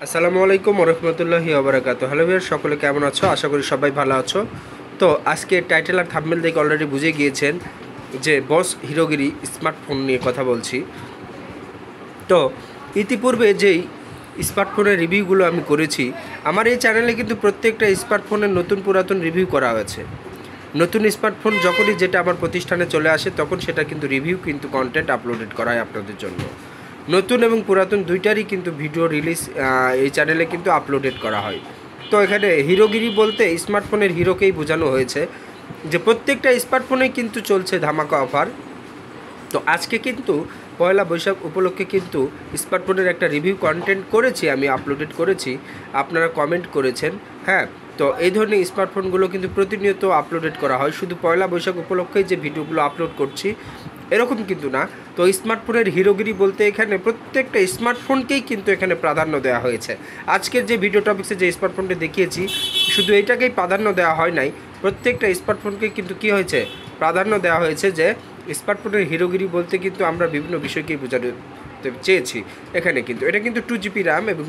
আসসালামু আলাইকুম ওরহমতুল্লাহি ওবরাকাতুহু। হ্যালো ভিউয়ার, সকলে কেমন আছো? আশা করি সবাই ভালো আছো। তো আজকে টাইটেল আর থাম্বনেল দেখে অলরেডি বুঝে গিয়েছেন যে বস হিরোগিরি স্মার্টফোন নিয়ে কথা বলছি। তো ইতিপূর্বে যেই স্মার্টফোনের রিভিউগুলো আমি করেছি, আমার এই চ্যানেলে কিন্তু প্রত্যেকটা স্মার্টফোনের নতুন পুরাতন রিভিউ করা হয়েছে। নতুন স্মার্টফোন যখনই যেটা আমার প্রতিষ্ঠানে চলে আসে তখন সেটা কিন্তু রিভিউ কিন্তু কন্টেন্ট আপলোডেড করা হয় আপনাদের জন্য। নতুন এবং পুরাতন দুইটারই কিন্তু ভিডিও রিলিজ এই চ্যানেলে কিন্তু আপলোডেড করা হয়। তো এখানে হিরোগিরি বলতে স্মার্টফোনের হিরোকেই বোঝানো হয়েছে যে প্রত্যেকটা স্মার্টফোনেই কিন্তু চলছে ধামাকা অফার। তো আজকে কিন্তু পয়লা বৈশাখ উপলক্ষে কিন্তু স্মার্টফোনের একটা রিভিউ কন্টেন্ট করেছি, আমি আপলোডেড করেছি, আপনারা কমেন্ট করেছেন। হ্যাঁ, তো এই ধরনের স্মার্টফোনগুলো কিন্তু প্রতিনিয়ত আপলোডেড করা হয়, শুধু পয়লা বৈশাখ উপলক্ষেই যে ভিডিওগুলো আপলোড করছি এরকম কিন্তু না। তো স্মার্টফোনের হিরোগিরি বলতে এখানে প্রত্যেকটা স্মার্টফোনকেই কিন্তু এখানে প্রাধান্য দেওয়া হয়েছে। আজকের যে ভিডিও টপিক্সে যে স্মার্টফোনটি দেখিয়েছি শুধু এটাকেই প্রাধান্য দেওয়া হয় নাই, প্রত্যেকটা স্মার্টফোনকে কিন্তু কী হয়েছে, প্রাধান্য দেওয়া হয়েছে। যে স্মার্টফোনের হিরোগিরি বলতে কিন্তু আমরা বিভিন্ন বিষয়কেই বোঝাতে চেয়েছি। এখানে কিন্তু এটা কিন্তু 2GB র্যাম এবং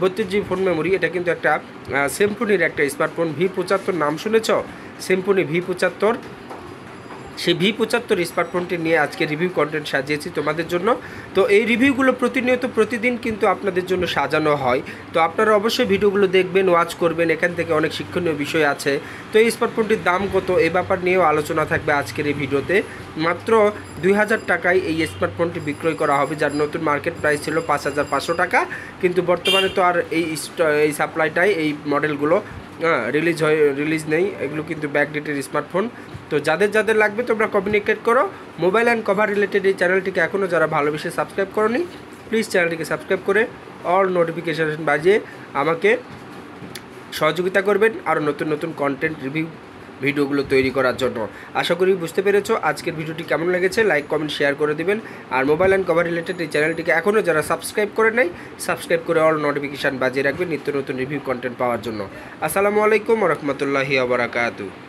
32GB ফোন মেমোরি। এটা কিন্তু একটা সিম্ফনির একটা স্মার্টফোন, V75 নাম শুনেছ? সিম্ফনি V75, সেই V75 স্মার্টফোনটি নিয়ে আজকে রিভিউ কন্টেন্ট সাজিয়েছি তোমাদের জন্য। তো এই রিভিউগুলো প্রতিনিয়ত প্রতিদিন কিন্তু আপনাদের জন্য সাজানো হয়। তো আপনারা অবশ্যই ভিডিওগুলো দেখবেন, ওয়াচ করবেন, এখান থেকে অনেক শিক্ষণীয় বিষয় আছে। তো এই স্মার্টফোনটির দাম কত এই ব্যাপার নিয়েও আলোচনা থাকবে আজকের এই ভিডিওতে। মাত্র 2000 টাকায় এই স্মার্টফোনটি বিক্রয় করা হবে, যার নতুন মার্কেট প্রাইস ছিল 5500 টাকা। কিন্তু বর্তমানে তো আর এই সাপ্লাইটাই এই মডেলগুলো রিলিজ নেই, এগুলো কিন্তু ব্যাকডেটের স্মার্টফোন। তো যাদের যাদের লাগবে তোমরা কমিউনিকেট করো। মোবাইল অ্যান্ড কভার রিলেটেড এই চ্যানেলটিকে এখনও যারা ভালোবেসে সাবস্ক্রাইব করোনি, প্লিজ চ্যানেলটিকে সাবস্ক্রাইব করে অল নোটিফিকেশান বাজিয়ে আমাকে সহযোগিতা করবেন আরও নতুন নতুন কন্টেন্ট ভিডিওগুলো তৈরি করার জন্য। আশা করি বুঝতে পেরেছো আজকের ভিডিওটি কেমন লেগেছে। লাইক কমেন্ট শেয়ার করে দিবেন। আর মোবাইল অ্যান্ড কভার রিলেটেড এই চ্যানেলটিকে এখনও যারা সাবস্ক্রাইব করে নাই, সাবস্ক্রাইব করে অল নোটিফিকেশান বাজিয়ে রাখবেন নিত্য নতুন রিভিউ কন্টেন্ট পাওয়ার জন্য। আসসালামু আলাইকুম ওয়া রাহমাতুল্লাহি ওয়া বারাকাতুহু।